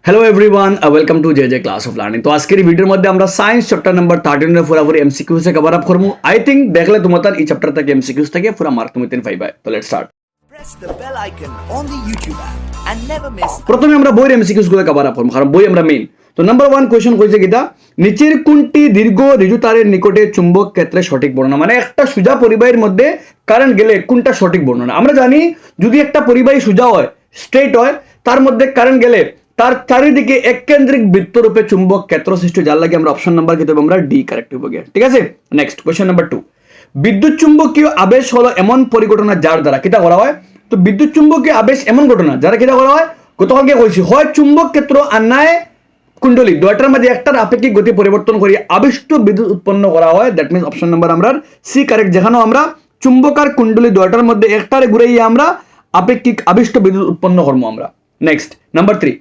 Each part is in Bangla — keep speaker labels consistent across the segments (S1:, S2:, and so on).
S1: Hello everyone, welcome to J class of learning. তো আজকের এই ভিডিওর মধ্যে আমরা সায়েন্স চ্যাপ্টার নাম্বার 13 এর পুরোপুরি এমসিকিউ সে কভার আপ করবো। আই থিঙ্ক দেখলে তোমার এই চ্যাপ্টার থেকে এমসিকিউস থেকে পুরো মার্ক তুমি 3 পাইবা। তো let's start.
S2: Press the bell icon on the YouTube app and never miss.
S1: প্রথমে আমরা বইয়ের এমসিকিউস গুলো কভার আপ করবো, কারণ বই আমরা মেইন। তো নাম্বার 1 কোয়েশ্চন কইছে কিটা, নিচের কোনটি দীর্ঘ ঋজু তারের নিকটে চুম্বক ক্ষেত্রে সঠিক বর্ণনা, মানে একটা সুজা পরিবাহীর মধ্যে কারেন্ট গেলে কোনটা সঠিক বর্ণনা। আমরা জানি যদি একটা পরিবাহী সুজা হয়, স্ট্রেট হয়, তার মধ্যে কারেন্ট গেলে তার চারিদিকে এককেন্দ্রিক বৃত্তরূপে চুম্বক ক্ষেত্র সৃষ্টি, যার লাগে আমরা অপশন নাম্বার কিন্তু আমরা ডি কারেক্ট হইব গিয়া। ঠিক আছে, নেক্সট কোয়েশ্চন নাম্বার 2, বিদ্যুৎ চুম্বকীয় আবেশ হলো এমন পরিঘটনা যার দ্বারা কিটা করা হয়। তো বিদ্যুৎ চুম্বকীয় আবেশ এমন ঘটনা যারা কিটা করা হয়, গতকালকে কইছি, হয় চুম্বক ক্ষেত্র আর নাই কুণ্ডলী, দুইটার মধ্যে একটার আপেক্ষিক গতি পরিবর্তন করি আবিষ্ট বিদ্যুৎ উৎপন্ন করা হয়। দ্যাট মিনস অপশন নাম্বার আমরা সি কারেক্ট, যেখানে আমরা চুম্বক আর কুণ্ডলী দুইটার মধ্যে একটারে ঘুরাইয়া আমরা আপেক্ষিক আবিষ্ট বিদ্যুৎ উৎপন্ন করবো আমরা। নেক্সট নাম্বার 3,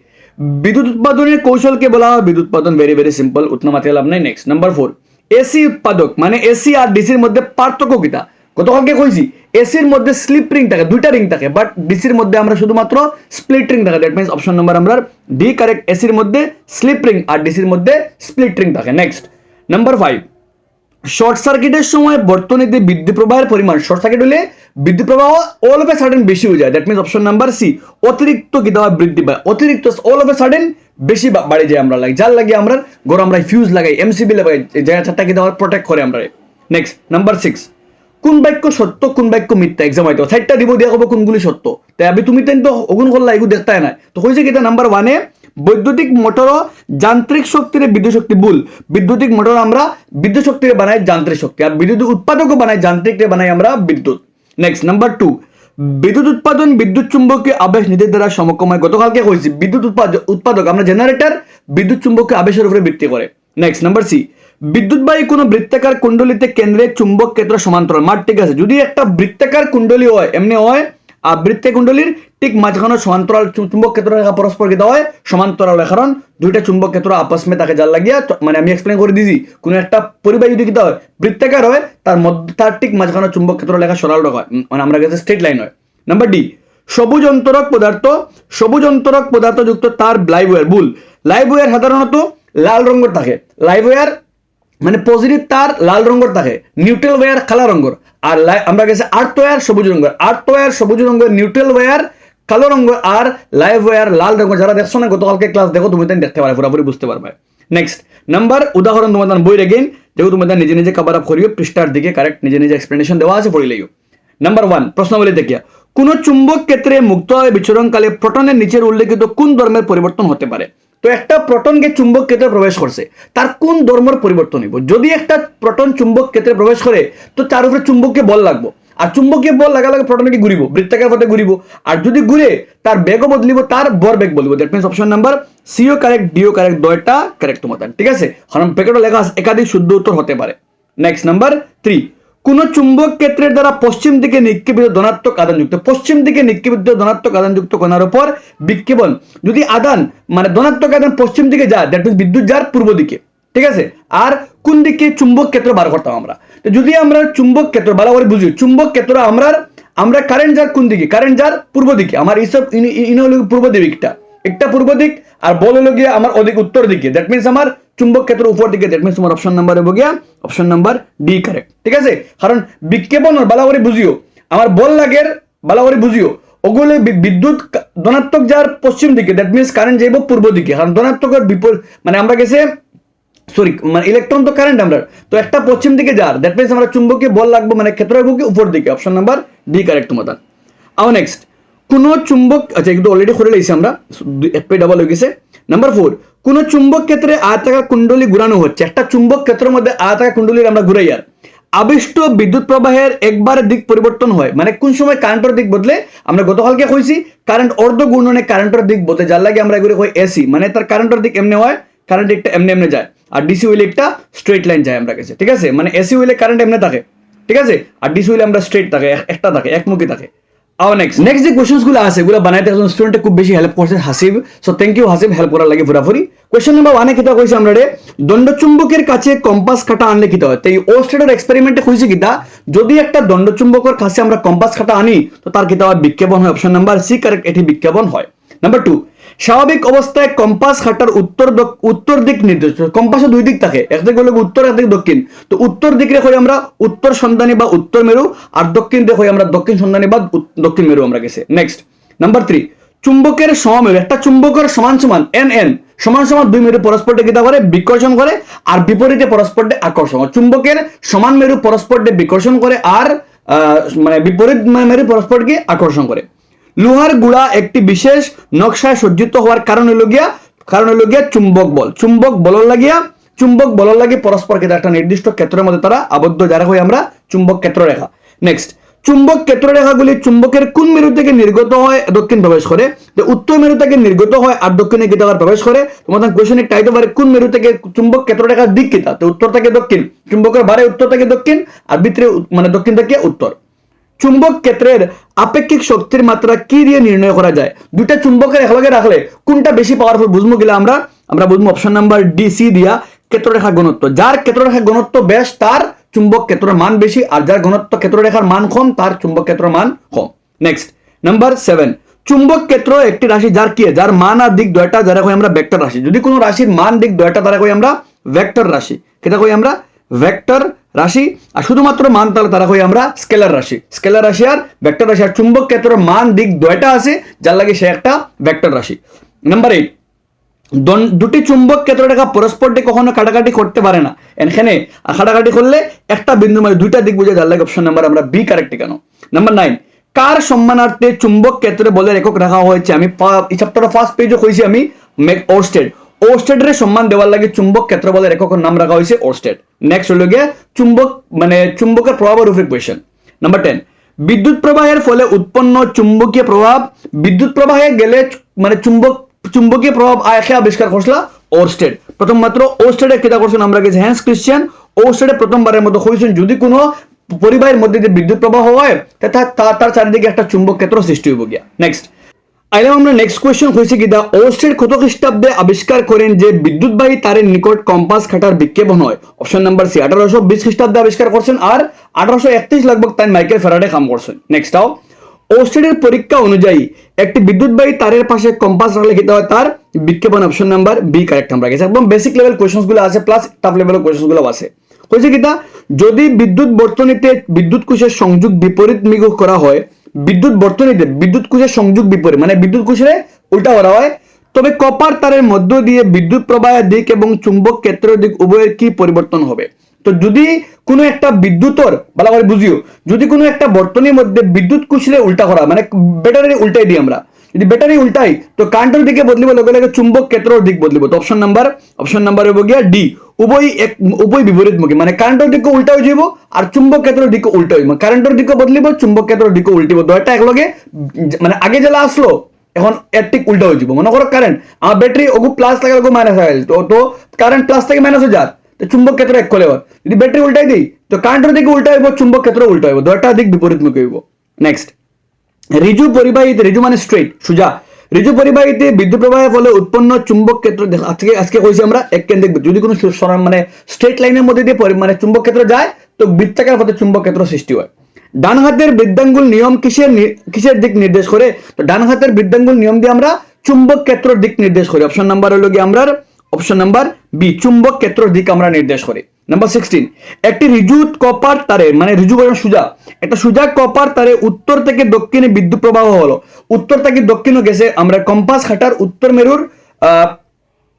S1: বিদ্যুৎ উৎপাদনের কৌশলকে বলা হয় বিদ্যুৎ উৎপাদন। ভেরি ভেরি সিম্পল, উৎনা মাথায় লাভ নাই। নেক্সট নাম্বার 4, এসি উৎপাদক মানে এসি আর ডিসির মধ্যে পার্থক্য কিটা। গতকালকে কইছি এসির মধ্যে স্লিপ রিং থাকে, দুইটা রিং থাকে, বাট ডিসির মধ্যে আমরা শুধুমাত্র স্প্লিট রিং থাকে। দ্যাট মিনস অপশন নাম্বার আমরা ডি কারেক্ট, এসির মধ্যে স্লিপ রিং আর ডিসির মধ্যে স্প্লিট রিং থাকে। নেক্সট নাম্বার 5, শর্ট সার্কিটের সময় বর্তনীতে বিদ্যুৎ প্রবাহের পরিমাণ, শর্ট সার্কিট হলে বিদ্যুৎ প্রবাহ অল অফ এ সাডেন বেশি হয়ে যায়। That means option number C, অতিরিক্ত কি দেওয়া বৃদ্ধি পায়, অতিরিক্ত অল অফ এ সাডেন বেশি বাড়ে যায় আমরা লাগে, যার লাগে আমরা ঘর আমরা ফিউজ লাগাই, এমসিবি লাগাই, যারা চারটা কি দেওয়া প্রোটেক্ট করে আমরা। নেক্সট নাম্বার 6, কোন বাক্য সত্য কোন বাক্য মিথ্যা, এক্সাম হয়তো সাইডটা দিব দিয়া কব কোনগুলি সত্য। তাই আমি তুমি তো অগুন করলা এগুলো দেখতে না। তো হয়েছে কি, নাম্বার 1 বৈদ্যুতিক মোটর যান্ত্রিক শক্তির বিদ্যুৎ শক্তি ভুল। বিদ্যুতিক মোটর আমরা বিদ্যুৎ শক্তির বানাই যান্ত্রিক শক্তি, আর বিদ্যুৎ উৎপাদকও বানাই যান্ত্রিক বানাই আমরা বিদ্যুৎ। নেক্সট নাম্বার 2, বিদ্যুৎ উৎপাদন বিদ্যুৎ চুম্বকীয় আবেশ নীতির দ্বারা সমকময়। গতকালকে কইছি বিদ্যুৎ উৎপাদক আমরা জেনারেটর বিদ্যুৎ চুম্বকীয় আবেশের উপরে ভিত্তি করে। নেক্সট নাম্বার সি, বিদ্যুৎবাহী কোন বৃত্তাকার কুণ্ডলীতে কেন্দ্রে চুম্বক ক্ষেত্র সমান্তরাল মাঠ। ঠিক আছে, যদি একটা বৃত্তাকার কুণ্ডলী হয় এমনি হয়, আর বৃত্তে কুণ্ডলীর ঠিক মাঝখানে সমান্তরাল চুম্বক ক্ষেত্র রেখা পরস্পর কিতা হয় সমান্তরাল, কারণ দুইটা চুম্বক ক্ষেত্র আপস মে তাকে যার লাগিয়া, মানে আমি এক্সপ্লেন করে দিছি, কোন একটা পরিবাহী যদি কিতা হয় বৃত্তাকার হয় তার মধ্যে তার ঠিক মাঝখানে চুম্বক ক্ষেত্র লেখা সরল রেখা হয়, মানে আমরা কাছে স্ট্রেট লাইন হয়। নাম্বার ডি, সবুজ অন্তরক পদার্থ যুক্ত তার লাইভ ওয়্যার ভুল। লাইভ ওয়্যার সাধারণত লাল রঙের থাকে, লাইভ ওয়্যার মানে পজিটিভ তার লাল রঙের থাকে, নিউট্রাল ওয়্যার কালো রঙের, আর আমরা গেছে আর্থ ওয়্যার সবুজ রঙের, নিউট্রাল ওয়্যার কালো রঙের, আর লাইভ ওয়্যার লাল রঙের। যারা দেখছো না গতকালকে ক্লাস দেখো, তুমি তাই দেখতে পারবে, পুরোপুরি বুঝতে পারবে। নেক্সট নাম্বার উদাহরণ তোমাদের বই রেগেন, যেহেতু তোমাদের নিজে নিজে কভার আপ করিও, পৃষ্ঠার দিকে কারেক্ট নিজে নিজে এক্সপ্লেনেশন দেওয়া আছে, পড়ে লইও। নাম্বার 1 প্রশ্নাবলী দেখিয়া, কোন চুম্বক ক্ষেত্রে মুক্তভাবে বিচরণকালে প্রোটনের নিচের উল্লেখিত কোন ধর্মের পরিবর্তন হতে পারে। তো একটা প্রোটনকে চুম্বক ক্ষেত্রে প্রবেশ করছে, তার কোন ধর্মের পরিবর্তন হইব। যদি একটা প্রোটন চুম্বক ক্ষেত্রে প্রবেশ করে তো তার উপরে চুম্বকীয় বল লাগবে, আর চুম্বকীয় বল লাগালে প্রোটনে কি ঘুরিব, বৃত্তাকার পথে ঘুরিব, আর যদি ঘুরে তার বেগও বদলিব, তার বর বেগ বদলিব। দ্যাট মিনস অপশন নাম্বার সিও কারেক্ট, ডিও কারেক্ট, দুইটা কারেক্ট তোমাদের। ঠিক আছে, কারণ প্যাকেটে লেখা আছে একাধিক শুদ্ধ উত্তর হতে পারে। নেক্সট নাম্বার 3, কোন চুম্বক ক্ষেত্রের দ্বারা পশ্চিম দিকে নিক্ষেপিত ধনাত্মক আধানযুক্ত, পশ্চিম দিকে নিক্ষেপিত ধনাত্মক আধানযুক্ত কণার উপর বিক্ষেপণ, যদি আধান মানে ধনাত্মক আধান পশ্চিম দিকে যায়, দ্যাট মিনস বিদ্যুৎ যার পূর্ব দিকে। ঠিক আছে, আর কোন দিকে চুম্বক ক্ষেত্র বার করতাম আমরা। তো যদি আমরা চুম্বক ক্ষেত্র ভালো করে বুঝি, চুম্বক ক্ষেত্র আমরা কারেন্ট যার কোন দিকে, কারেন্ট যার পূর্ব দিকে, আমার এইসব পূর্ব দিকটা একটা পূর্ব দিক, আর বল হলো গিয়ে আমার অধিক উত্তর দিকে। দ্যাট মিনস আমার চুম্বক ক্ষেত্র উপর দিকে। দ্যাট মিনস তোমার অপশন নাম্বার হবে গিয়া অপশন নাম্বার ডি কারেক্ট। ঠিক আছে, কারণ বিক্ষেপণ ভালো করে বুঝিও, আমার বল লাগের ভালো করে বুঝিও, ওগুলো বিদ্যুৎ ধনাত্মক যার পশ্চিম দিকে, দ্যাট মিনস কারেন্ট যাইব পূর্ব দিকে, কারণ ধনাত্মকের বিপরীত মানে আমরা গেছে সরি মানে ইলেকট্রন তো কারেন্ট আমরা, তো একটা পশ্চিম দিকে যার, দ্যাট মিনস আমরা চুম্বকীয় বল লাগবে মানে ক্ষেত্র হবে উপর দিকে। অপশন নাম্বার ডি কারেক্ট তোমাদের। আর নেক্সট, কোন চুম্বক, আচ্ছা এগুলো অলরেডি করে লইছি আমরা, এক পে ডাবল হয়ে গেছে। নাম্বার 4, কোন চুম্বক ক্ষেত্রে আয়তাকার কুণ্ডলী ঘুরানো হচ্ছে, একটা চুম্বক ক্ষেত্রের মধ্যে আয়তাকার কুণ্ডলী আমরা ঘুরাই, আর আবিষ্ট বিদ্যুৎ প্রবাহের একবার দিক পরিবর্তন হয়, মানে কোন সময় কারেন্টের দিক বদলে। আমরা গতকালকে কইছি কারেন্ট অর্ধ ঘূর্ণনে কারেন্টের দিক বদলে, যার লাগে আমরা এগুলো কই এসি, মানে তার কারেন্টের দিক এমনি হয়, কারেন্ট একটা এমনি যায়, আর ডিসি হইলে একটা স্ট্রেট লাইন যায় আমরা কাছে। ঠিক আছে, মানে এসি হইলে কারেন্ট এমনি থাকে, ঠিক আছে, আর ডিসি হইলে আমরা স্ট্রেট থাকে, একটা থাকে, একমুখী থাকে। নেক্সট যে কোয়েশ্চেন্স গুলো আছে এগুলো বানাইতে একজন স্টুডেন্টে খুব বেশি হেল্প করছে Hasib, so thank you Hasib, help করার লাগে পুরাপুরি। কোয়েশ্চেন নাম্বার 1 কিতা কইছে আমরা রে, দণ্ডচুম্বকের কাছে কম্পাস কাটা আনলে কিতা হয়। তো এই ওস্টেডের এক্সপেরিমেন্টে কইছে কিতা, যদি একটা দণ্ডচুম্বকের কাছে আমরা কম্পাস কাটা আনি তো তার কিতা হয় বিক্ষেপণ হয়। অপশন নাম্বার সি কারেক্ট, এটি বিক্ষেপণ হয়। নাম্বার 2, স্বাভাবিক অবস্থায় কম্পাস কাটার উত্তর দিক নির্দেশ, কম্পাসে দুই দিক থাকে, একদিকে হলো উত্তর একদিকে দক্ষিণ। তো উত্তর দিকে হই আমরা উত্তর সন্ধানী বা উত্তর মেরু, আর দক্ষিণ দিকে হই আমরা দক্ষিণ সন্ধানী বা দক্ষিণ মেরু আমরা গেছে। নেক্সট নাম্বার 3, চুম্বকের সমমেরু, একটা চুম্বকের সমান সমান এন সমান সমান দুই মেরু পরস্পরকে কিতা করে বিকর্ষণ করে, আর বিপরীতে পরস্পরকে আকর্ষণ করে। চুম্বকের সমান মেরু পরস্পরকে বিকর্ষণ করে আর মানে বিপরীত মেরু পরস্পরকে আকর্ষণ করে। লোহার গুড়া একটি বিশেষ নকশায় সজ্জিত হওয়ার কারণ হলো গিয়া চুম্বক বল। চুম্বক বলর লাগে পরস্পরকে একটা নির্দিষ্ট ক্ষেত্রের মধ্যে তারা আবদ্ধ, যারা হয় আমরা চুম্বক ক্ষেত্র রেখা। নেক্সট, চুম্বক ক্ষেত্র রেখাগুলি চুম্বকের কোন মেরু থেকে নির্গত হয় দক্ষিণ প্রবেশ করে, তো উত্তর মেরু থেকে নির্গত হয় আর দক্ষিণে কিতা প্রবেশ করে। তোমাদের কোশ্চেনে টাইতে পারে কোন মেরু থেকে চুম্বক ক্ষেত্র রেখার দিক কিতা, তো উত্তর থেকে দক্ষিণ, চুম্বকের বারে উত্তর থেকে দক্ষিণ আর ভিতরে মানে দক্ষিণ থেকে উত্তর। চুম্বক ক্ষেত্রের আপেক্ষিক শক্তির মাত্রা কি দিয়ে নির্ণয় করা যায়? দুইটা চুম্বকের একলগে রাখলে কোনটা বেশি পাওয়ারফুল বুঝবো গেলে আমরা বুঝবো অপশন নাম্বার ডি সি দিয়া, ক্ষেত্ররেখা ঘনত্ব। যার ক্ষেত্ররেখা ঘনত্ব বেশ তার চুম্বক ক্ষেত্রের মান বেশি, আর যার ঘনত্ব ক্ষেত্ররেখার মান কম তার চুম্বক ক্ষেত্রের মান কম। নেক্সট নাম্বার 7, চুম্বক ক্ষেত্র একটি রাশি যার মান আর দিক দুইটা যারা কই আমরা ভেক্টর রাশি। যদি কোনো রাশির মান দিক দুইটা তারা কই আমরা ভেক্টর রাশি, কেটা কই আমরা ভেক্টর রাশি, আর শুধুমাত্র মান তারা কই আমরা স্কেলার রাশি আর ভেক্টর রাশি। আর চুম্বক ক্ষেত্রের মান দিক দুইটা আছে যার লাগে সে একটা ভেক্টর রাশি। নাম্বার 8, দুটি চুম্বক ক্ষেত্র রেখা পরস্পর দিয়ে কখনো কাটাকাটি করতে পারে না। এখানে কাটাকাটি করলে একটা বিন্দু মানে দুইটা দিক বুঝে, যার লাগে অপশন নাম্বার আমরা বি কারেক্ট কেন। নাম্বার 9, কার সম্মানার্থে চুম্বক ক্ষেত্রে বলের একক রাখা হয়েছে? আমি এই চ্যাপ্টারের ফার্স্ট পেজে কইছি আমি ওরস্টেডের সম্মান দেওয়ার লাগে চুম্বক ক্ষেত্র বলের এককের নাম রাখা হয়েছে ওরস্টেড। নেক্সট হলো গিয়ে চুম্বকের প্রভাবের উপরে কোয়েশ্চেন। নাম্বার 10, বিদ্যুৎ প্রবাহের ফলে উৎপন্ন চুম্বকীয় প্রভাব। বিদ্যুৎ প্রবাহে গেলে মানে চুম্বকীয় প্রভাব আবিষ্কার করছিলা ওরস্টেড। প্রথম মাত্র ওরস্টেডে কিতা করছেন আমরা গেছি হ্যান্স ক্রিশ্চিয়ান। ওরস্টেডে প্রথমবারের মতো হয়েছেন যদি কোনো পরিবাহের মধ্যে যে বিদ্যুৎ প্রবাহ হয় তার চারিদিকে একটা চুম্বক ক্ষেত্র সৃষ্টি হইব গিয়া। নেক্সট আইলাম আমরা নেক্সট কোয়েশ্চেন হয়েছে কি, ওরস্টেড কত খ্রিস্টাব্দে আবিষ্কার করেন যে বিদ্যুৎবাহী তারের নিকট কম্পাস কাটার বিক্ষেপণ হয়? অপশন নাম্বার সি 1820 খ্রিস্টাব্দে আবিষ্কার করছেন, আর 1831 লগভগ তাই মাইকেল ফ্যারাডে কাম করছেন। নেক্সট আও, ওরস্টেডের পরীক্ষা অনুযায়ী একটি বিদ্যুৎবাহী তারের পাশে কম্পাস রাখলে কি হয় তার বিক্ষেপণ? অপশন নাম্বার বি কারেক্ট আমরা গেছি। একদম বেসিক লেভেল কোয়েশ্চেনস গুলো আছে প্লাস টাফ লেভেল কোয়েশ্চেনস গুলো আছে। কইছে কিটা, যদি বিদ্যুৎ বর্তনীতে বিদ্যুৎ কোষের সংযোগ বিপরীতমুখী করা হয়, বিদ্যুৎ বর্তনীতে বিদ্যুৎ কোষের সংযোগ বিপরীত মানে বিদ্যুৎ কোষে উল্টা করা হয়, তবে কপার তারের মধ্য দিয়ে বিদ্যুৎ প্রবাহের দিক এবং চুম্বক ক্ষেত্রের দিক উভয়ের কি পরিবর্তন হবে? তো যদি কোনো একটা বিদ্যুৎর ভালো করে বুঝিও, যদি কোনো একটা বর্তনীর মধ্যে বিদ্যুৎ কোষে উল্টা করা মানে ব্যাটারি উল্টাই দিই আমরা, যদি ব্যাটারি উল্টাই তো কারেন্টের দিকে বদলিব, লগে লগে চুম্বক ক্ষেত্রের দিক বদলিব। তো অপশন নাম্বার হইব গিয়া ডি, উভয় বিপরীতমুখী মানে কারেন্টের দিকে উল্টা হয়ে যাব আর চুম্বক ক্ষেত্রের দিকে উল্টা হইব, কারেন্টের দিকে বদলিব চুম্বক ক্ষেত্রের দিকে উল্টিব। দুইটা একলগে মানে আগে যেটা আসলো এখন এর ঠিক উল্টা হয়ে যাব। মনে করো কারেন্ট আমার ব্যাটারি ওগু প্লাস লাগে ওগু মাইনাস হয়ে গেল, তো কারেন্ট প্লাস থেকে মাইনাস হয়ে যাক, তো চুম্বক ক্ষেত্র এক কলে যদি ব্যাটারি উল্টাই দিই তো কারেন্টের দিকে উল্টা হইব, চুম্বক ক্ষেত্র উল্টা হইব, দুইটা দিক বিপরীতমুখী হইব। নেক্সট, রিজু পরিবাহিত, রিজু মানে স্ট্রেট সোজা, রিজু পরিবাহিতে বিদ্যুৎ প্রবাহের ফলে উৎপন্ন চুম্বক ক্ষেত্র আজকে কইছি আমরা এক কেন্দ্রিক, যদি কোনো মানে স্ট্রেট লাইনের মধ্যে দিয়ে মানে চুম্বক ক্ষেত্র যায় তো বৃত্তাকার পথে চুম্বক ক্ষেত্র সৃষ্টি হয়। ডান হাতের বৃদ্ধাঙ্গুল নিয়ম কিসের দিক নির্দেশ করে? তো ডান হাতের বৃদ্ধাঙ্গুল নিয়ম দিয়ে আমরা চুম্বক ক্ষেত্রের দিক নির্দেশ করি। অপশন নাম্বার হলো কি আমরা অপশন নাম্বার বি, চুম্বক ক্ষেত্রের দিক আমরা নির্দেশ করি। নাম্বার 16, একটি রিজু কপার তারে মানে রিজু সোজা একটা সোজা কপার তারে উত্তর থেকে দক্ষিণে বিদ্যুৎ প্রবাহ হলো, উত্তর থেকে দক্ষিণে গেছে, আমরা কম্পাস কাটার উত্তর মেরুর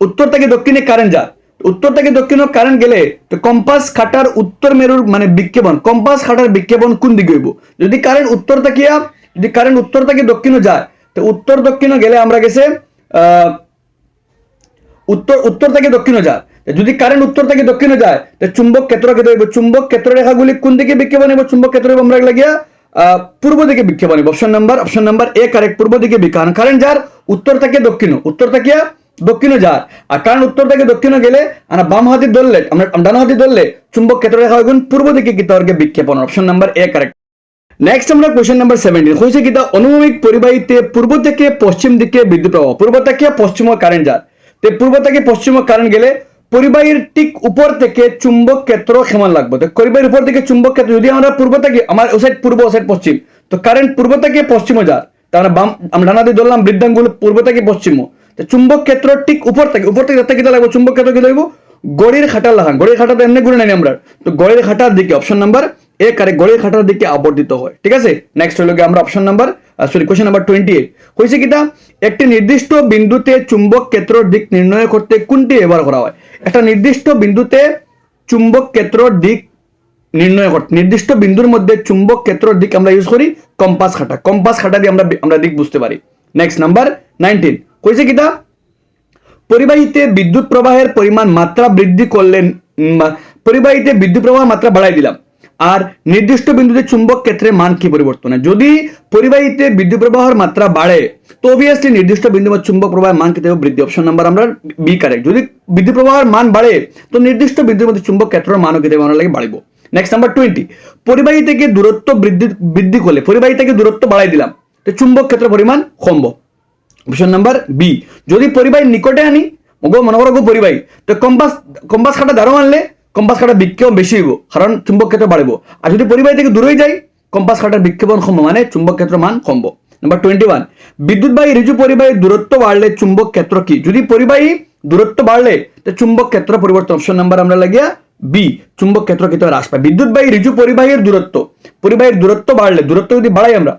S1: উত্তর থেকে দক্ষিণে কারেন্ট যায়, উত্তর থেকে দক্ষিণে কারেন্ট গেলে তো কম্পাস কাটার উত্তর মেরুর মানে বিক্ষেপণ, কম্পাস কাটার বিক্ষেপণ কোন দিকে হইব? যদি কারেন্ট উত্তর থেকে দক্ষিণে যায় তো উত্তর দক্ষিণে গেলে আমরা গেছে উত্তর থেকে দক্ষিণে যায়, যদি কারেন্ট উত্তর থেকে দক্ষিণে যায় তো চুম্বক ক্ষেত্র কেটে হইব, চুম্বক ক্ষেত্র রেখাগুলি কোন দিকে বিক্ষেপণ হইব? চুম্বক ক্ষেত্র আমরা লাগিয়া পূর্ব দিকে বিক্ষেপণ হইব। অপশন নাম্বার এ কারেক্ট, পূর্ব দিকে বিক্ষেপণ। কারেন্ট যার উত্তর থেকে দক্ষিণে যায়, আর কারণ উত্তর থেকে দক্ষিণে গেলে আমরা বাম হাতি ধরলে আমরা ডান হাতি ধরলে চুম্বক ক্ষেত্র রেখা হইব পূর্ব দিকে কি তর্কে বিক্ষেপণ। Option number A correct. Next আমরা কোশ্চেন নাম্বার 17 হয়েছে কি, অনুভূমিক পরিবাহিতে পূর্ব থেকে পশ্চিম দিকে বিদ্যুৎ প্রবাহ, পূর্ব থেকে পশ্চিম কারেন্ট যায়, তো পূর্ব থেকে পশ্চিম কারেন্ট গেলে পরিবাহীর ঠিক উপর থেকে চুম্বক ক্ষেত্র কেমন লাগবে? তো পরিবাহীর উপর থেকে চুম্বক ক্ষেত্র যদি আমরা পূর্ব থেকে আমার ও সাইড পূর্ব ও সাইড পশ্চিম, তো কারেন্ট পূর্ব থেকে পশ্চিমে যায়, তা আমরা ডান হাতে ধরলাম বৃদ্ধাঙ্গুল পূর্ব থেকে পশ্চিম, তো চুম্বক ক্ষেত্র ঠিক উপর থেকে যাতে কিতা লাগবে চুম্বক ক্ষেত্র কি লাগবে গড়ির খাটার লাগান গড়ির খাটা তো এমনি ঘুরে নাই আমরা তো গড়ির খাটার দিকে অপশন নাম্বার এ কারেক্ট গড়ির খাটার দিকে আবর্তিত হয় ঠিক আছে নেক্সট হলো আমরা অপশন নাম্বার কোয়েশ্চেন নাম্বার 28 হয়েছে কিটা একটি নির্দিষ্ট বিন্দুতে চুম্বক ক্ষেত্রের দিক নির্ণয় করতে কোনটি ব্যবহার করা হয় একটা নির্দিষ্ট বিন্দুতে চুম্বক ক্ষেত্রের দিক নির্ণয় করতে নির্দিষ্ট বিন্দুর মধ্যে চুম্বক ক্ষেত্রের দিক আমরা ইউজ করি কম্পাস খাটা দিয়ে আমরা দিক বুঝতে পারি নেক্সট নাম্বার 19 কইছে কিটা পরিবাহীতে বিদ্যুৎ প্রবাহের পরিমাণ মাত্রা বৃদ্ধি করলেন পরিবাহীতে বিদ্যুৎ প্রবাহের মাত্রা বাড়াই দিলাম আর নির্দিষ্ট বিন্দুতে চুম্বক ক্ষেত্রে মান কি পরিবর্তন হয় যদি পরিবাহীতে বিদ্যুৎ প্রবাহের মাত্রা বাড়ে তো অবভিয়াসলি নির্দিষ্ট বিন্দু বা চুম্বক প্রবাহের মান কেটে বৃদ্ধি অপশন নাম্বার আমরা বি কারেক্ট যদি বিদ্যুৎ প্রবাহের মান বাড়ে তো নির্দিষ্ট বিন্দুর মধ্যে চুম্বক ক্ষেত্রের মানও কেটে আমরা লাগে বাড়িব নেক্সট নাম্বার 20 পরিবাহী থেকে দূরত্ব বৃদ্ধি করলে পরিবাহী থেকে দূরত্ব বাড়াই দিলাম তো চুম্বক ক্ষেত্র পরিমাণ কমবো অপশন নাম্বার বি যদি পরিবাহীর নিকটে আনি মনে করো পরিবাহী তো কম্পাস কাটা ধারো আনলে কম্পাস কাটার বিক্ষেপণ বেশি হইব কারণ চুম্বক ক্ষেত্র বাড়িব আর যদি পরিবাহী থেকে দূরে যাই কম্পাস কাটার বিক্ষেপণ কমবো মানে চুম্বক ক্ষেত্র মান কমবো নাম্বার 21 বিদ্যুৎবাহী ঋজু পরিবাহীর দূরত্ব বাড়লে চুম্বক ক্ষেত্র কি যদি পরিবাহী দূরত্ব বাড়লে তো চুম্বক ক্ষেত্র পরিবর্তন অপশন নাম্বার আমরা লাগিয়া বি চুম্বক ক্ষেত্র কিন্তু হ্রাস পায় বিদ্যুৎবাহী ঋজু পরিবাহীর দূরত্ব বাড়লে দূরত্ব যদি বাড়াই আমরা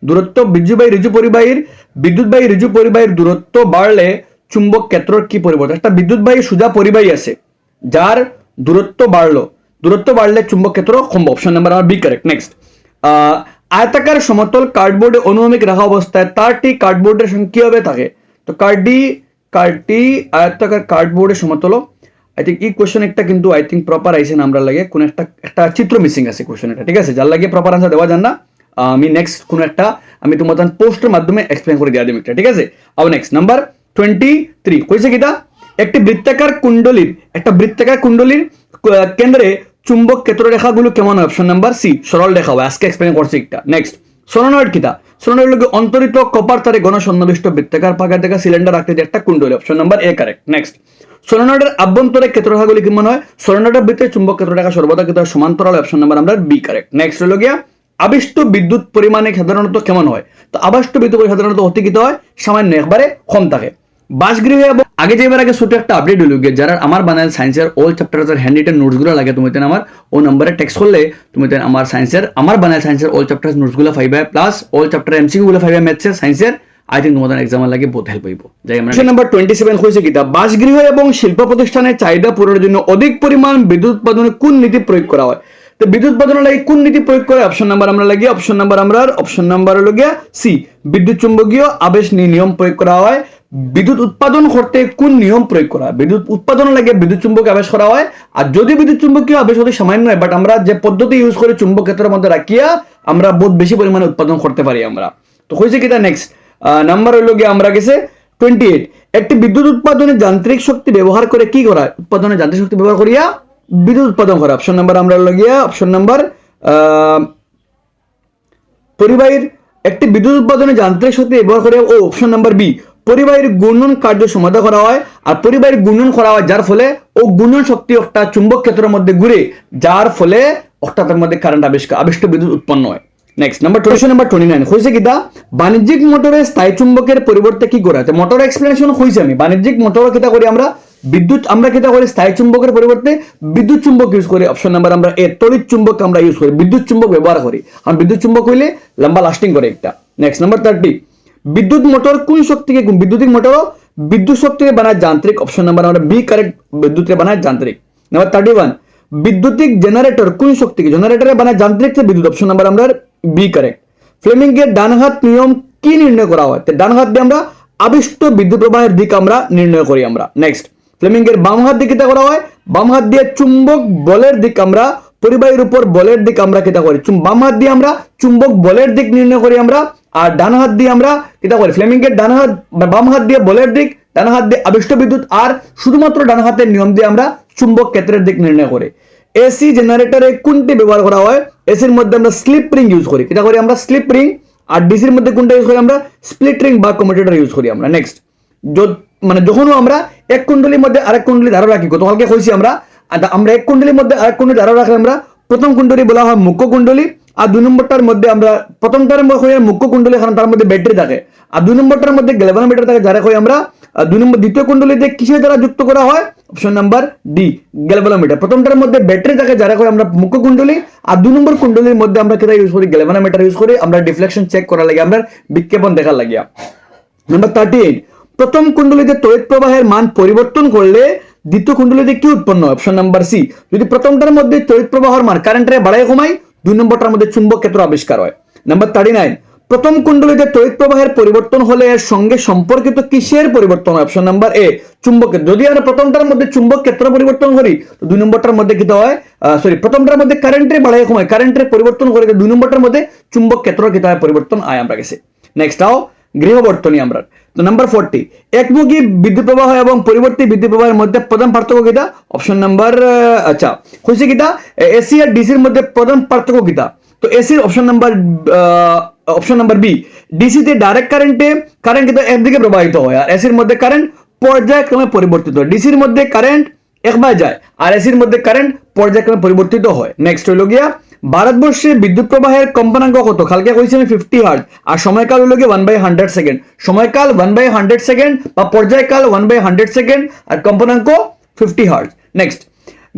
S1: দূরত্ব বিদ্যুৎবাহী ঋজু পরিবাহীর দূরত্ব বাড়লে চুম্বক ক্ষেত্রের কি পরিবর্তন একটা বিদ্যুৎবাহী সোজা পরিবাহী আছে যার দূরত্ব বাড়লে চুম্বক ক্ষেত্র কমবে অপশন নাম্বার আমার বি কারেক্ট নেক্সট আয়তাকার সমতল কার্ডবোর্ডে অনুভূমিক রাখা অবস্থায় তারটি কার্ডবোর্ডের সঙ্গে কিভাবে থাকে তো কার্ডটি আয়তাকার কার্ডবোর্ডের সমতল আই থিঙ্ক এই কোশ্চেন একটা কিন্তু আই থিঙ্ক প্রপার আইছে না আমরা লাগে কোন একটা চিত্র মিসিং আছে কোশ্চেন এটা ঠিক আছে যার লাগে প্রপার আনসার দেওয়া যান না আমি নেক্সট কোন একটা আমি তোমাদের পোস্টের মাধ্যমে এক্সপ্লেন করে দিয়ে দিই ঠিক আছে আবার নেক্সট নাম্বার 23 কইছে কিটা একটি বৃত্তাকার কুণ্ডলীর কেন্দ্রে চুম্বক ক্ষেত্র রেখাগুলো কেমন হয় অপশন নাম্বার সি সরল রেখা হয় আজকে এক্সপ্লেন করছি একটা নেক্সট সলোনয়েড কিটা সলোনয়েড হলো অন্তরিত কপার তারে ঘন সন্নিবিষ্ট বৃত্তাকার ফাঁকা দেখা সিলিন্ডার আকৃতির একটা কুণ্ডলী option number A correct next সলোনয়েডের আভ্যন্তরে ক্ষেত্র রেখাগুলি কেমন হয় সলোনয়েডের ভিতরে চুম্বক ক্ষেত্র রেখা সর্বদা ক্ষেত্র সমান্তরাল অপশন নাম্বার আমরা বি কারেক্ট নেক্সট হলো গিয়া আবিষ্ট বিদ্যুৎ পরিমাণে সাধারণত কেমন হয় তো আবিষ্ট বিদ্যুৎ সাধারণত অতিকিত হয় সামান্য একবারে কম থাকে বাসগৃহে এবং আগে যেবার আগে ছোট একটা আপডেট হলো গিয়ে যারা আমার বানাল সায়েন্সের অল চ্যাপ্টারের হ্যান্ড রিটেন নোটসগুলো লাগে তুমি আমার ও নম্বরে টেক্সট করলে তুমি আমার বানাল সায়েন্সের অল চ্যাপ্টার নোটসগুলো পাইবে প্লাস অল চ্যাপ্টার এমসিকিউ গুলো পাইবে ম্যাথসের সায়েন্সের আই থিঙ্ক তোমাদের এক্সামের লাগে বহুত হেল্প হইব যাই আমরা নাম্বার 27 হইছে কিটা বাসগৃহ এবং শিল্প প্রতিষ্ঠানের চাহিদা পূরণের জন্য অধিক পরিমাণ বিদ্যুৎ উৎপাদনে কোন নীতি প্রয়োগ করা হয় তো বিদ্যুৎ উৎপাদনের লাগে কোন নীতি প্রয়োগ করে অপশন নাম্বার আমরা লাগি অপশন নাম্বার হলো গিয়া সি বিদ্যুৎ চুম্বকীয় আবেশ নিয়ম প্রয়োগ করা হয় বিদ্যুৎ উৎপাদন করতে কোন নিয়ম প্রয়োগ করা হয় বিদ্যুৎ উৎপাদন লাগে বিদ্যুৎ চুম্বক আবেশ করা হয় আর যদি বিদ্যুৎ চুম্বকীয় আবেশ অতি সামান্য হয় বাট আমরা যে পদ্ধতি ইউজ করে চুম্বক ক্ষেত্রের মধ্যে রাখিয়া আমরা বহুত বেশি পরিমাণে উৎপাদন করতে পারি আমরা তো হইছে কিটা নেক্সট নাম্বার হইলো গিয়া আমরা গেছে 28 একটি বিদ্যুৎ উৎপাদনে যান্ত্রিক শক্তি ব্যবহার করে কি করা হয় উৎপাদনে যান্ত্রিক শক্তি ব্যবহার করিয়া বিদ্যুৎ উৎপাদন করা অপশন নাম্বার আমরা লাগিয়া অপশন নাম্বার পরিবাহীর একটি বিদ্যুৎ উৎপাদনে যান্ত্রিক শক্তি ব্যবহার করে ও অপশন নাম্বার বি পরিবাহীর গুণন কার্য সমাধা করা হয় আর পরিবাহীর গুণন করা হয় যার ফলে ও গুণন শক্তি একটা চুম্বক ক্ষেত্রের মধ্যে ঘুরে যার ফলে অর্থাৎ মধ্যে কারেন্ট আবিষ্ট বিদ্যুৎ উৎপন্ন হয় নেক্সট নাম্বার 29 হইছে কিটা বাণিজ্যিক মোটরে স্থায়ী চুম্বকের পরিবর্তে কি করা হয় মোটর এক্সপ্লেনেশন হইছে আমি বাণিজ্যিক মোটর কিটা করি আমরা কিটা করি স্থায়ী চুম্বকের পরিবর্তে বিদ্যুৎ চুম্বক ইউজ করি অপশন নাম্বার আমরা এ তড়িৎ চুম্বক আমরা ইউজ করি বিদ্যুৎ চুম্বক ব্যবহার করি কারণ বিদ্যুৎ চুম্বক হইলে লম্বা লাস্টিং করে একটা নেক্সট নাম্বার 30 বিদ্যুৎ মোটর কোন শক্তিকে বিদ্যুতিক মোটরও বিদ্যুৎ শক্তিকে বানায় যান্ত্রিক অপশন নাম্বার আমরা বি কারেক্ট বিদ্যুৎকে বানায় যান্ত্রিক নাম্বার 31 বিদ্যুতিক জেনারেটর কোন শক্তিকে জেনারেটরে বানায় যান্ত্রিক থেকে বিদ্যুৎ অপশন নাম্বার আমরা বি কারেক্ট ফ্লেমিঙ্গের ডান হাত নিয়ম কি নির্ণয় করা হয় ডান হাত দিয়ে আমরা আবিষ্ট বিদ্যুৎ প্রবাহের দিক আমরা নির্ণয় করি আমরা নেক্সট ফ্লেমিঙ্গের বাম হাত দিয়ে কিটা করা হয় বাম হাত দিয়ে চুম্বক বলের দিক আমরা পরিবাহীর উপর বলের দিক আমরা কিটা করি বাম হাত দিয়ে আমরা চুম্বক বলের দিক নির্ণয় করি আমরা আর ডান হাত দিয়ে আমরা কিটা করি ফ্লেমিঙ্গের ডান হাত বাম হাত দিয়ে বলের দিক ডান হাত দিয়ে আবিষ্ট বিদ্যুৎ আর শুধুমাত্র ডান হাতের নিয়ম দিয়ে আমরা চুম্বক ক্ষেত্রের দিক নির্ণয় করি এসি জেনারেটরে কোনটি ব্যবহার করা হয় এসির মধ্যে আমরা স্লিপ রিং ইউজ করি কিটা করি আমরা স্লিপ রিং আর ডিসির মধ্যে কোনটা ইউজ করি আমরা স্প্লিট রিং বা কমিউটেটর ইউজ করি আমরা নেক্সট মানে যখনও আমরা এক কুণ্ডলীর মধ্যে আরেক কুণ্ডলী ধারা রাখি গতকালকে কইছি আমরা এক কুণ্ডলীর মধ্যে আরেক কুণ্ডলী ধারা রাখলে আমরা প্রথম কুণ্ডলী বলা হয় মুখ্য কুণ্ডলী আর 2 নম্বরটার মধ্যে আমরা প্রথমটার মধ্যে মুখ্য কুণ্ডলী কারণ তার মধ্যে ব্যাটারি থাকে আর 2 নম্বরটার মধ্যে গ্যালভানোমিটার থাকে যারা কই আমরা দুই নম্বর দ্বিতীয় কুণ্ডলীতে কিসের দ্বারা যুক্ত করা হয়? Option number D, galvanometer. প্রথমটার মধ্যে ব্যাটারি থাকে যারা করে আমরা মুখ্য কুণ্ডলী, আর 2 নম্বর কুণ্ডলীর মধ্যে আমরা কেটা ইউজ করি? গ্যালভানোমিটার ইউজ করি আমরা ডিফ্লেকশন চেক করার লাগে, আমরা বিজ্ঞাপন দেখার লাগিয়া। নাম্বার 38, প্রথম কুণ্ডলীতে তড়িৎ প্রবাহের মান পরিবর্তন করলে দ্বিতীয় কুণ্ডলীতে কি উৎপন্ন হয়? অপশন নাম্বার সি, যদি প্রথমটার মধ্যে তড়িৎ প্রবাহের মান কারেন্টের বাড়ায় কমাই, 2 নম্বরটার মধ্যে চুম্বক ক্ষেত্র আবিষ্কার হয়। নাম্বার 39, প্রথম কুণ্ডলীতে তড়িৎ প্রবাহের পরিবর্তন হলে এর সঙ্গে সম্পর্কিত কিসের পরিবর্তন হয়? অপশন নাম্বার এ, চুম্বক ক্ষেত্র। যদি আমরা প্রথমটার মধ্যে চুম্বক ক্ষেত্র পরিবর্তন করি তো 2 নম্বরটার মধ্যে কি হয়? প্রথমটার মধ্যে কারেন্টের বাড়ায় কমায়, কারেন্টের পরিবর্তন করে 2 নম্বরটার মধ্যে চুম্বক ক্ষেত্র কি হয়? পরিবর্তন আয় আমরা গেছে। নেক্সট আও গৃহবর্তনী আমরা। তো নাম্বার 40, একমুখী বিদ্যুৎ প্রবাহ এবং পরিবর্তী বিদ্যুৎ প্রবাহের মধ্যে প্রধান পার্থক্য কিটা? অপশন নাম্বার আচ্ছা হইছে কিটা? এসি আর ডিসির মধ্যে প্রধান পার্থক্য কিটা? তো এসির অপশন নাম্বার বি, ডিসিতে ডাইরেক্ট কারেন্ট কিন্তু একদিকে প্রবাহিত হয়, আর এসির মধ্যে কারেন্ট পর্যায়ক্রমে পরিবর্তিত হয়। ডিসির মধ্যে কারেন্ট একবার যায় আর এসির মধ্যে কারেন্ট পর্যায়ক্রমে পরিবর্তিত হয়। নেক্সট হইল গিয়া ভারতবর্ষে বিদ্যুৎ প্রবাহের কম্পানাঙ্ক কত? কালকে কইছি আমি 50 হার্জ, আর সময়কাল হলো গিয়ে 1/100 সেকেন্ড। সময়কাল 1/100 সেকেন্ড বা পর্যায়কাল 1/100 সেকেন্ড, আর কম্পানাঙ্ক 50 হার্জ। নেক্সট,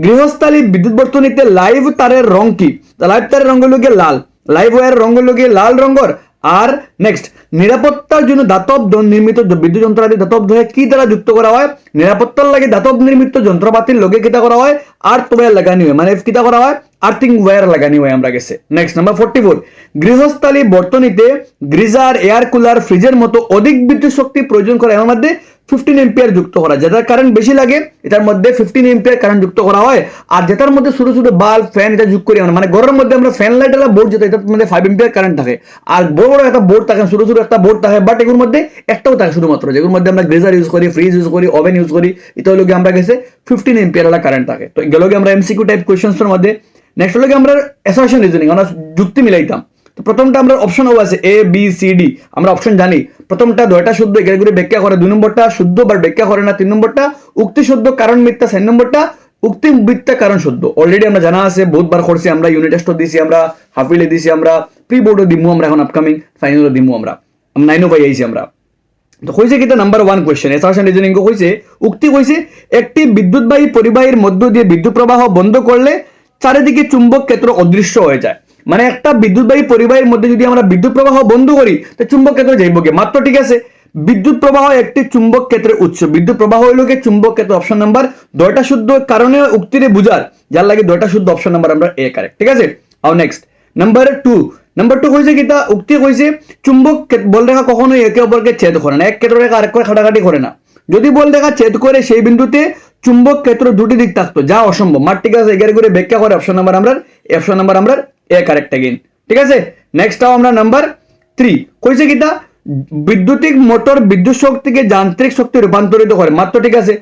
S1: গৃহস্থালী বিদ্যুৎ বর্তনীতে লাইভ তারের রং কি? লাইভ তারের রং হলো গিয়ে লাল, লাইভ ওয়্যার রং হলো গিয়ে লাল রঙের। আর নেক্সট, নিরাপত্তার জন্য দাতব নির্মিত বিদ্যুৎ যন্ত্রাদি দাতব হয়ে কি দ্বারা যুক্ত করা হয়? নিরাপত্তার লাগে দাতব নির্মিত যন্ত্রপাতির লগে কিতা করা হয়? আর্থ ওয়্যার লাগানি হয়, মানে কিতা করা হয়? আর্থিং ওয়্যার লাগানি হয় আমরা গেছে। নেক্সট নাম্বার 44, গৃহস্থালী বর্তনীতে গ্রিজার, এয়ার কুলার, ফ্রিজের মতো অধিক বিদ্যুৎ শক্তি প্রয়োজন করে এর মধ্যে 15 এম্পিয়ার যুক্ত করা, যেটার কারেন্ট বেশি লাগে এটার মধ্যে 15 এম্পিয়ার কারেন্ট যুক্ত করা হয়। আর যেটার মধ্যে ছোট ছোট বাল্ব, ফ্যান এটা যুক্ত করি আমরা, মানে ঘরের মধ্যে আমরা ফ্যান লাইট এলা বোর্ড যেটা এটার মধ্যে 5 এম্পিয়ার কারেন্ট থাকে, আর বড় বড় একটা বোর্ড থাকে, ছোট ছোট একটা বোর্ড থাকে, বাট এগুলোর মধ্যে একটাও থাকে শুধুমাত্র, যেগুলোর মধ্যে আমরা গ্রেজার ইউজ করি, ফ্রিজ ইউজ করি, ওভেন ইউজ করি, এটা হলো কি আমরা গেছে 15 এম্পিয়ার এলা কারেন্ট থাকে। তো গেল কি আমরা এমসিকিউ টাইপ কোয়েশ্চেন্সের মধ্যে। নেক্সট হলো কি আমরা অ্যাসার্শন রিজনিং, আমরা যুক্তি মিলাইতাম। তো প্রথমটা আমরা অপশন আছে এ বি সি ডি, আমরা অপশন জানি। প্রথমটা দয়টা শুদ্ধ এগুলো ব্যাখ্যা করে, 2 নম্বরটা শুদ্ধ বাট ব্যাখ্যা করে না, 3 নম্বরটা উক্তি শুদ্ধ কারণ মিথ্যা, 4 নম্বরটা উক্তি মিথ্যা কারণ শুদ্ধ। অলরেডি আমরা জানা আছে, বহুতবার করছি আমরা, ইউনিট টেস্টও দিছি আমরা, হাফিলে দিছি আমরা, প্রি বোর্ডও দিমু আমরা, এখন আপকামিং ফাইনালও দিমু আমরা, 9ও পাই আইছি আমরা। তো কইছে কিটা নাম্বার 1 কোশ্চেন অ্যাসার্শন রিজনিং কইছে, উক্তি কইছে একটি বিদ্যুৎবাহী পরিবাহীর মধ্য দিয়ে বিদ্যুৎ প্রবাহ বন্ধ করলে চারিদিকে চুম্বক ক্ষেত্র অদৃশ্য হয়ে যায়। মানে একটা বিদ্যুৎবাহী পরিবাহীর মধ্যে যদি আমরা বিদ্যুৎ প্রবাহ বন্ধ করি তো চুম্বক ক্ষেত্র যাইব কি? মাত্র ঠিক আছে, বিদ্যুৎ প্রবাহ একটি চুম্বক ক্ষেত্রের উৎস, বিদ্যুৎ প্রবাহ হইল কি চুম্বক ক্ষেত্র। অপশন নাম্বার দয়টা শুদ্ধ কারণে উক্তিরে বুঝার, যার লাগে দয়টা শুদ্ধ, অপশন নাম্বার আমরা এ কারেক্ট, ঠিক আছে। আর নেক্সট নাম্বার 2 কইছে কিটা? উক্তি কইছে চুম্বক বল রেখা কখনো একে অপরকে ছেদ করে না, এক ক্ষেত্র রেখা আরেক করে খাটাখাটি করে না। যদি বল রেখা ছেদ করে সেই বিন্দুতে চুম্বক ক্ষেত্র দুটি দিক থাকতো, যা অসম্ভব। মার ঠিক আছে, এগারে করে ব্যাখ্যা করে অপশন নাম্বার আমরা এ কারেক্ট अगेन, ঠিক আছে। নেক্সট আমরা নাম্বার 3 কইছে কিটা? বৈদ্যুতিক মোটর বিদ্যুৎ শক্তিকে যান্ত্রিক শক্তি রূপান্তরিত করে, মাত্র ঠিক আছে।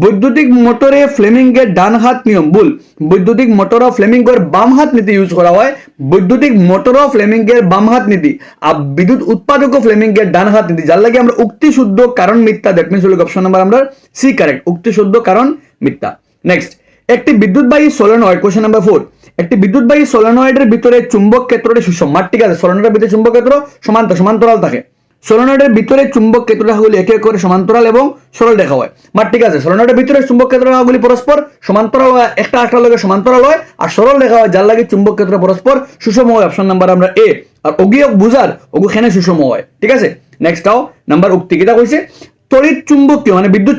S1: বৈদ্যুতিক মোটরে ফ্লেমিঙ্গের ডান হাত নিয়ম ভুল, বৈদ্যুতিক মোটর ও ফ্লেমিঙ্গের বাম হাত নীতি ইউজ করা হয়, বৈদ্যুতিক মোটর ও ফ্লেমিঙ্গের বাম হাত নীতি, আর বিদ্যুৎ উৎপাদক ও ফ্লেমিঙ্গের ডান হাত নীতি, যার লাগে আমরা উক্তি শুদ্ধ কারণ মিথ্যা, দ্যাট মিন্স হলো অপশন নাম্বার আমরা সি কারেক্ট, উক্তি শুদ্ধ কারণ মিথ্যা। নেক্সট, একটি বিদ্যুৎবাহী সলিনয়েড, কোশ্চেন নাম্বার 4, একটি বিদ্যুৎবাহী সলিনয়েডের ভিতরে চুম্বক ক্ষেত্রটি সুষম, মার ঠিক আছে। সলিনয়েডের ভিতরে চুম্বক ক্ষেত্র সমান্তরাল থাকে, সলিনয়েডের ভিতরে চুম্বক ক্ষেত্র রেখাগুলি একে করে সমান্তরাল এবং সরল রেখা হয়, মার ঠিক আছে। সলিনয়েডের ভিতরে চুম্বক ক্ষেত্র রেখাগুলি পরস্পর সমান্তরাল হয়, একটা আরেকটার লগে সমান্তরাল হয়, আর সরল রেখা হয়, যার লাগে চুম্বক ক্ষেত্র পরস্পর সুষম হয়, অপশন নাম্বার আমরা এ। আর ওগিয়ে বুঝার ওগুখানে সুষম হয়, ঠিক আছে। নেক্সট আও নাম্বার উক্তি কিটা কইছে? তড়িৎ চুম্বকীয় মানে বিদ্যুৎ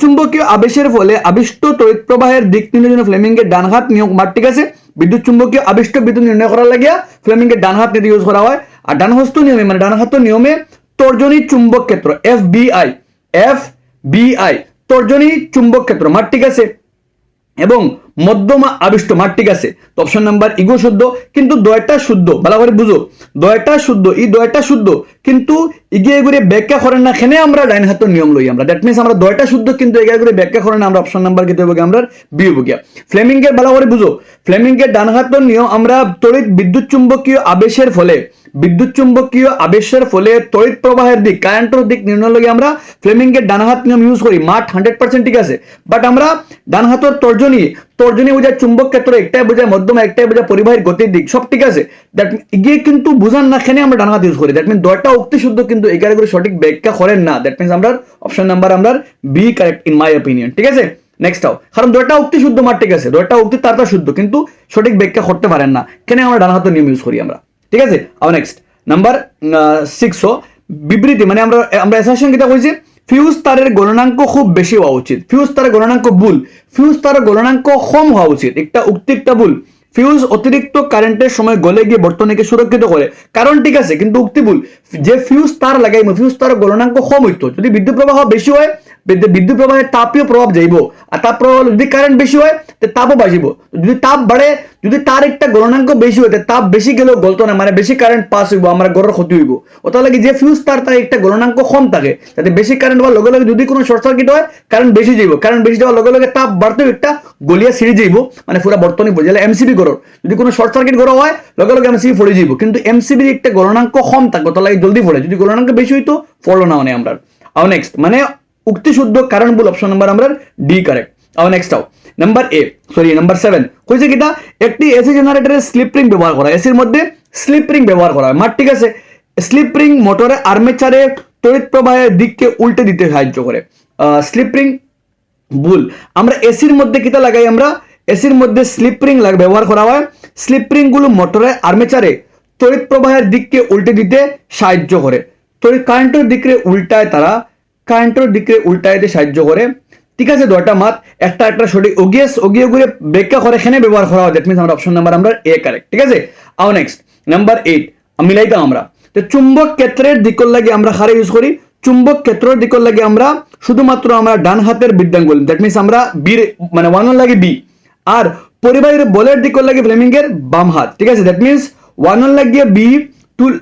S1: চুম্বকীয় আবেশের ফলে আবিষ্ট তড়িৎ প্রবাহের দিক নির্ণয়ের জন্য ফ্লেমিঙ্গের ডান হাত নিয়ম, মার ঠিক আছে। বিদ্যুৎ চুম্বকীয় আবিষ্ট বিদ্যুৎ নির্ণয় করার লাগিয়া ফ্লেমিঙ্গের ডান হাত নীতি ইউজ করা হয়। আর ডান হস্ত নিয়মে মানে ডান হাত নিয়মে তর্জনী চুম্বক ক্ষেত্র এফবিআই তর্জনী চুম্বক ক্ষেত্র, মার ঠিক আছে, এবং মধ্যমা আবিষ্ট, মার ঠিক আছে। তো অপশন নাম্বার ইগো শুদ্ধ, কিন্তু দয়টা শুদ্ধ, ভালো করে বুঝো, দয়টা শুদ্ধ, এই দয়টা শুদ্ধ, কিন্তু ইগিয়ে ঘুরে ব্যাখ্যা করেন না, খেনে আমরা ডাইন হাতের নিয়ম লই আমরা, দ্যাট মিন্স আমরা দয়টা শুদ্ধ কিন্তু এগিয়ে ঘুরে ব্যাখ্যা করেন না, আমরা অপশন নাম্বার কি দেবো? আমরা বি হবো গিয়া। ফ্লেমিঙ্গের ভালো করে বুঝো, ফ্লেমিঙ্গের ডান হাতের নিয়ম আমরা তড়িৎ বিদ্যুৎ চুম্বকীয় আবেশের ফলে বিদ্যুৎ চুম্বকীয় আবেশের ফলে তড়িৎ প্রবাহের দিক কারেন্টের দিক নির্ণয় লগে আমরা ফ্লেমিংয়ের ডান হাত নিয়ম ইউজ করি মাঠ 100% ঠিক আছে বাট আমরা ডান হাতের তর্জনী বোঝায় চুম্বক ক্ষেত্র একটাই বোঝায় মধ্যমা একটাই বোঝায় পরিবাহীর গতির দিক সব ঠিক আছে দ্যাট গিয়ে কিন্তু বুঝান না খেনে আমরা ডান হাত ইউজ করি দ্যাট মিন দয়টা উক্তি শুদ্ধ কিন্তু এগারে করে সঠিক ব্যাখ্যা করেন না দ্যাট মিনস আমরা অপশন নাম্বার আমরা B correct in my opinion ঠিক আছে নেক্সট আও কারণ দয়টা উক্তি শুদ্ধ মাঠ ঠিক আছে দয়টা উক্তি তারটা শুদ্ধ কিন্তু সঠিক ব্যাখ্যা করতে পারেন না কেন আমরা ডান হাতের নিয়ম ইউজ করি আমরা ঠিক আছে আও নেক্সট নাম্বার 6 বিবৃতি মানে আমরা অ্যাসারশন কিটা কইছি ফিউজ তারের গলনাঙ্ক খুব বেশি হওয়া উচিত ফিউজ তারের গলনাঙ্ক ভুল ফিউজ তারের গলনাঙ্ক কম হওয়া উচিত একটা উক্তি একটা ভুল ফিউজ অতিরিক্ত কারেন্টের সময় গলে গিয়ে বর্তনীকে সুরক্ষিত করে কারণ ঠিক আছে কিন্তু উক্তি ভুল যে ফিউজ তার লাগাইব ফিউজ তারের গলনাঙ্ক কম হইতো যদি বিদ্যুৎ প্রবাহ বেশি হয় বিদ্যুৎ প্রবাহে তাপীয় প্রভাব যাইব আর তাপ প্রভাব যদি কারেন্ট বেশি হয় তাপও বাজিব যদি তাপ বাড়ে যদি তার একটা গলনাঙ্ক বেশি হয় তাপ বেশি গেলেও গলতো না মানে বেশি কারেন্ট পাস হইব আমার ঘরের ক্ষতি হইব ওটা লাগে যে ফিউজ তার একটা গলনাঙ্ক কম থাকে যাতে বেশি কারেন্ট হওয়ার লগে লগে যদি কোনো শর্ট সার্কিট হয় কারেন্ট বেশি যাইব কারেন্ট বেশি যাওয়ার লগে লগে তাপ বাড়তেও একটা গলিয়া সিঁড়ি যাইব মানে পুরা বর্তনী বোঝালে এমসিবি ঘর যদি কোনো শর্ট সার্কিট ঘর হয় লগে লগে এমসিবি পড়ে যাইব কিন্তু এমসিবির একটা গলনাঙ্ক কম থাকে ওটা লাগে জলদি পড়ে যদি গলনাঙ্ক বেশি হইতো পড়লো না মানে আমরা আও নেক্সট মানে উক্তি শুদ্ধ কারণ বল অপশন নাম্বার আমরা ডি কারেক্ট আও নেক্সট আও নাম্বার 7 কইছে কিটা একটি এসি জেনারেটরে স্লিপ রিং ব্যবহার করা এসির মধ্যে স্লিপ রিং ব্যবহার করা হয় মাঠ ঠিক আছে স্লিপ রিং মোটরে আর্মেচারে তড়িৎ প্রবাহের দিককে উল্টে দিতে সাহায্য করে স্লিপ রিং ভুল আমরা এসির মধ্যে কিটা লাগাই আমরা এসির মধ্যে স্লিপ রিং ব্যবহার করা হয় স্লিপ রিং গুলো মোটরে আর্মেচারে তড়িৎ প্রবাহের দিককে উল্টে দিতে সাহায্য করে তড়িৎ কারেন্টের দিকে উল্টায় তারা কারেন্টের দিকে উল্টাইতে সাহায্য করে ঠিক আছে দুটো মাত একটা সঠিক ওগিয়ে ঘুরে ব্যাখ্যা করে এখানে ব্যবহার করা হয় দ্যাট মিন্স আমরা অপশন নাম্বার আমরা এ কারেক্ট ঠিক আছে আও নেক্সট নাম্বার 8 মিলাইতাম আমরা তো চুম্বক ক্ষেত্রের দিকর লাগে আমরা হারে ইউজ করি চুম্বক ক্ষেত্রের দিকর লাগে আমরা শুধুমাত্র আমরা ডান হাতের বিদ্যাঙ্গুল দ্যাট মিন্স আমরা বি মানে ওয়ান লাগে বি আর পরিবাহীর বলের দিকর লাগে ফ্লেমিং এর বাম হাত ঠিক আছে দ্যাট মিন্স ওয়ান লাগিয়ে বি টুল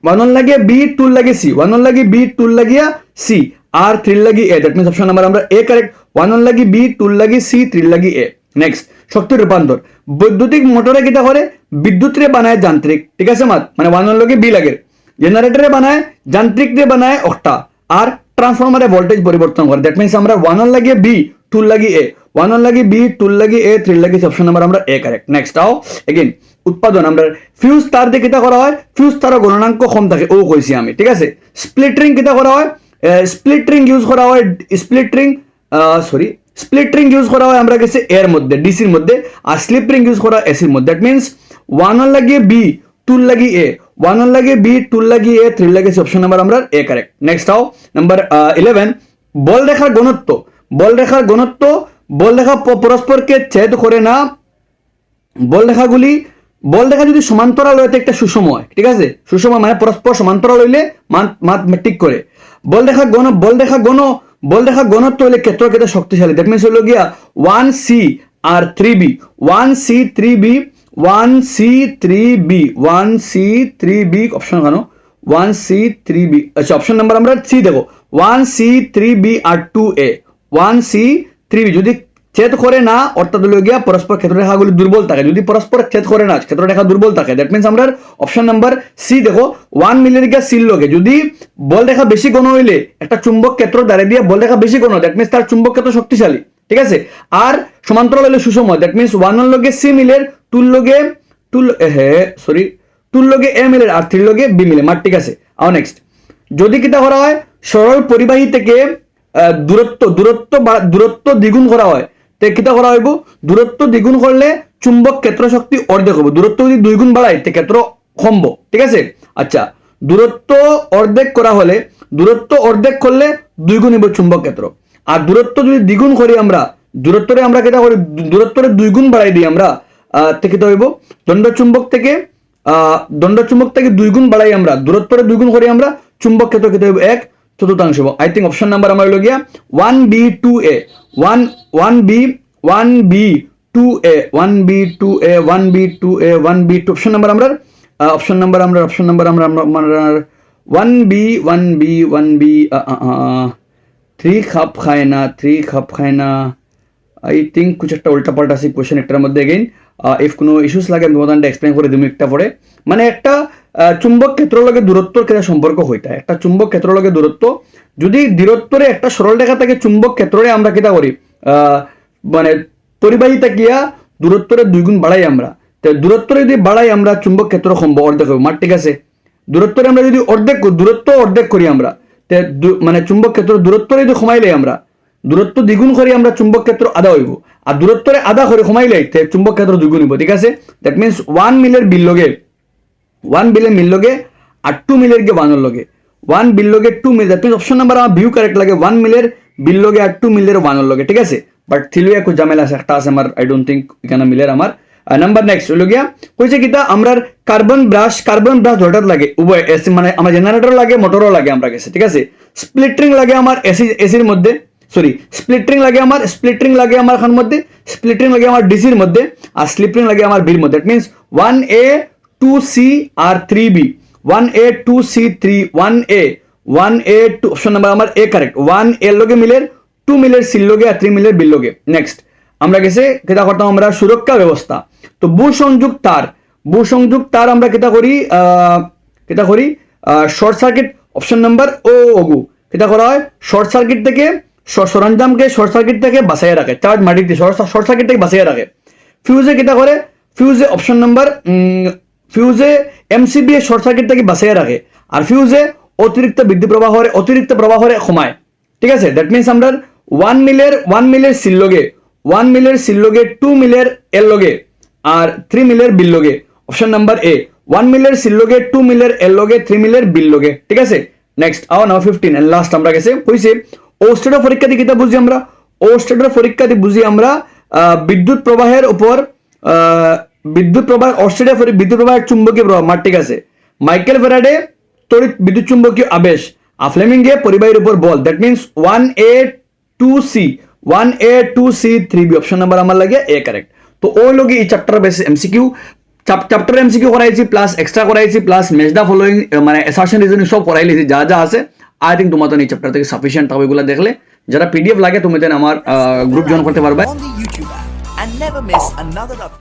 S1: ওয়ান লাগিয়ে বি টুল লাগে সি ওয়ান লাগে বি টুল লাগিয়া সি আর 3 লাগি এ দ্যাট মিন্স অপশন নাম্বার আমরা এ কারেক্ট 1 লাগি বি 2 লাগি সি 3 লাগি এ নেক্সট শক্তি রূপান্তর বৈদ্যুতিক মোটরে কিটা করে বিদ্যুৎ রে বানায় যান্ত্রিক ঠিক আছে মানে 1 লাগি বি লাগে জেনারেটরে বানায় যান্ত্রিক রে বানায় অক্টা আর ট্রান্সফরমারে ভোল্টেজ পরিবর্তন করে দ্যাট মিন্স আমরা 1 লাগি বি 2 লাগি এ 1 লাগি বি 2 লাগি এ 3 লাগি অপশন নাম্বার আমরা এ কারেক্ট নেক্সট আও এগেইন উৎপাদন আমরা ফিউজ তার দিয়ে কিটা করা হয় ফিউজ তার গণনাঙ্ক কম থাকে ও কইছি আমি ঠিক আছে স্প্লিট রিং কিটা করা হয় স্প্লিট রিং ইউজ করা হয় স্প্লিট রিং ইউজ করা হয় আমরা কাছে এর মধ্যে ডিসির মধ্যে আর স্লিপ রিং ইউজ করা এসির মধ্যে দ্যাট মিন্স 1 লাগিয়ে বি 2 লাগিয়ে এ 1 লাগিয়ে বি 2 লাগিয়ে এ 3 লাগিয়ে অপশন নাম্বার আমরা এ কারেক্ট নেক্সট আও নাম্বার 11 বল রেখার ঘনত্ব বল রেখা পরস্পরকে ছেদ করে না বল রেখা যদি সমান্তরাল হইতে একটা সুষম হয় ঠিক আছে সুষম মানে পরস্পর সমান্তরাল হইলে ম্যাথমেটিক করে বল রেখা ঘনত্ব হইলে ক্ষেত্র শক্তিশালী দ্যাট মিন্স হলো গিয়া 1c আর 3b 1c 3b অপশন কেন 1c 3b আচ্ছা অপশন নাম্বার আমরা সি দেখো 1c 3b আর 2a 1c 3b যদি ছেদ করে না অর্থাৎ হলো গিয়া পরস্পর ক্ষেত্ররেখাগুলি দুর্বল থাকে যদি পরস্পর ছেদ করে না ক্ষেত্ররেখা দুর্বল থাকে দ্যাট মিন্স আমরা অপশন নাম্বার সি দেখো 1 মিলির গিয়া সিল লগে যদি বল রেখা বেশি ঘন হইলে একটা চুম্বক ক্ষেত্র দাঁড়িয়ে দিয়ে বল রেখা বেশি ঘন দ্যাট মিন্স তার চুম্বক ক্ষেত্র শক্তিশালী ঠিক আছে আর সমান্তরাল হইলে সুষম দ্যাট মিন্স 1 লগে সি মিলের 2 লগে এ মিলের আর 3 লগে বি মিলে মার ঠিক আছে আও নেক্সট যদি কিটা করা হয় সরল পরিবাহী থেকে দূরত্ব দ্বিগুণ করা হয় তে কিটা করা হইব দূরত্ব দ্বিগুণ করলে চুম্বক ক্ষেত্র শক্তি অর্ধেক হবে দূরত্ব যদি 2 গুণ বাড়ায় তে ক্ষেত্র কমবো ঠিক আছে আচ্ছা দূরত্ব অর্ধেক করা হলে দূরত্ব অর্ধেক করলে 2 গুণ হবে চুম্বক ক্ষেত্র আর দূরত্ব যদি দ্বিগুণ করি আমরা দূরত্বরে আমরা কিটা করি দূরত্বরে 2 গুণ বাড়াই দিই আমরা তে কিটা হইব দণ্ডচুম্বক থেকে 2 গুণ বাড়াই আমরা দূরত্বরে 2 গুণ করি আমরা চুম্বক ক্ষেত্র কিটা হইব 1/4 আই থিঙ্ক অপশন নাম্বার আমার হলো গিয়া 1b2a 1b2a 1b2 option number আমরা 1b 3 খাপ খায় না আই থিঙ্ক কিছু একটা উল্টা পাল্টা আছে কোশ্চেন একটার মধ্যে अगेन इफ কোনো ইস্যুস লাগে আমি তোমাদের এক্সপ্লেইন করে দিমু একটা পরে মানে একটা চুম্বক ক্ষেত্রের লগে দূরত্বর কেটা সম্পর্ক হইতা একটা চুম্বক ক্ষেত্রের লগে দূরত্ব যদি দূরত্বরে একটা সরল রেখা থাকে চুম্বক ক্ষেত্রে আমরা কেটা করি মানে পরিবাহিতা কিয়া দূরত্বরে 2 গুণ বাড়াই আমরা তো দূরত্বরে যদি বাড়াই আমরা চুম্বক ক্ষেত্র সম্ভব অর্ধেক হবে মার ঠিক আছে দূরত্বরে আমরা যদি দূরত্ব অর্ধেক করি আমরা তে মানে চুম্বক ক্ষেত্র দূরত্বরে যদি কমাইলে আমরা দূরত্ব দ্বিগুণ করি আমরা চুম্বক ক্ষেত্র আধা হইব আর দূরত্বরে আধা করে কমাইলে তে চুম্বক ক্ষেত্র দ্বিগুণ হইব ঠিক আছে দ্যাট মিন্স 1 মিলের বিল লগে 1 বিলের মিল লগে আর 2 মিলের গে 1 লগে 1 বিল লগে 2 মিল দ্যাট মিন্স অপশন নাম্বার আমার ভিউ কারেক্ট লাগে 1 মিলের বিল লগে আর 2 মিলের 1 লগে ঠিক আছে বাট থিলুয়া কো ঝামেলা আছে একটা আছে আমার আই ডোন্ট থিংক এখানে মিলের আমার নাম্বার নেক্সট হলো গিয়া কইছে কিটা আমরার কার্বন ব্রাশ জোটার লাগে উভয় এসি মানে আমার জেনারেটর লাগে মোটরও লাগে আমরা কাছে ঠিক আছে স্প্লিট লাগে আমার এসির মধ্যে সরি স্প্লিট লাগে আমার খান মধ্যে স্প্লিট লাগে আমার ডিসির মধ্যে আর স্লিপ রিং লাগে আমার বির মধ্যে ইট মিন্স 1A 2C আর 3B 1A 2C 3 1A 2 option number আমার এ কারেক্ট 1A লগে মিলের 2 মিলের সিল লগে আর 3 মিলের বিল লগে নেক্সট আমরা গেছে কেটা করতাম আমরা সুরক্ষা ব্যবস্থা তো ভূসংযোগ তার আমরা কেটা করি শর্ট সার্কিট অপশন নাম্বার ও ওগু কেটা করা হয় শর্ট সার্কিট থেকে সরঞ্জামকে শর্ট সার্কিট থেকে বাঁচাইয়া রাখে চার্জ মাটিতে শর্ট সার্কিট থেকে বাঁচাইয়া রাখে ফিউজে কেটা করে ফিউজে অপশন নাম্বার ফিউজে এমসিবি শর্ট সার্কিট থেকে বাঁচাইয়া রাখে আর ফিউজে অতিরিক্ত বিদ্যুৎ প্রবাহ কমায় ঠিক আছে দ্যাট মিন্স আমরা 1 মিলের সিল লগে 2 মিলের এল লগে আর 3 মিলের বিল লগে অপশন নাম্বার এ 1 মিলের সিল লগে 2 মিলের এল লগে 3 মিলের বিল লগে ঠিক আছে next our number 15 and last আমরা গেছে কইছে ওস্টেডর পরীক্ষা দিয়ে কিটা বুঝি আমরা ওস্টেডর পরীক্ষা দিয়ে বুঝি আমরা বিদ্যুৎ প্রবাহের উপর অস্ট্রেলিয়া বিদ্যুৎ প্রবাহের চুম্বকীয় প্রভাব মার ঠিক আছে মাইকেল ফ্যারাডে তড়িৎ বিদ্যুৎ চুম্বকীয় আবেশ আর ফ্লেমিঙ্গে পরিবাহীর উপর বল that means 1A 2C 3B option number আমার লাগে এ কারেক্ট তো ওই লগে এই চ্যাপ্টার বেসে এমসিকিউ চ্যাপ্টার এমসিকিউ করাইছি প্লাস এক্সট্রা করাইছি প্লাস মেজ দা ফলোইং মানে অ্যাসারশন রিজনিং সব করাই লিছি যা আছে আই থিঙ্ক তোমার তো এই চ্যাপ্টার থেকে সাফিসিয়েন্ট হবে এগুলো দেখলে যারা পিডিএফ লাগে তুমি দেন আমার গ্রুপ জয়েন করতে পারবে
S2: on the YouTube app and never miss another update.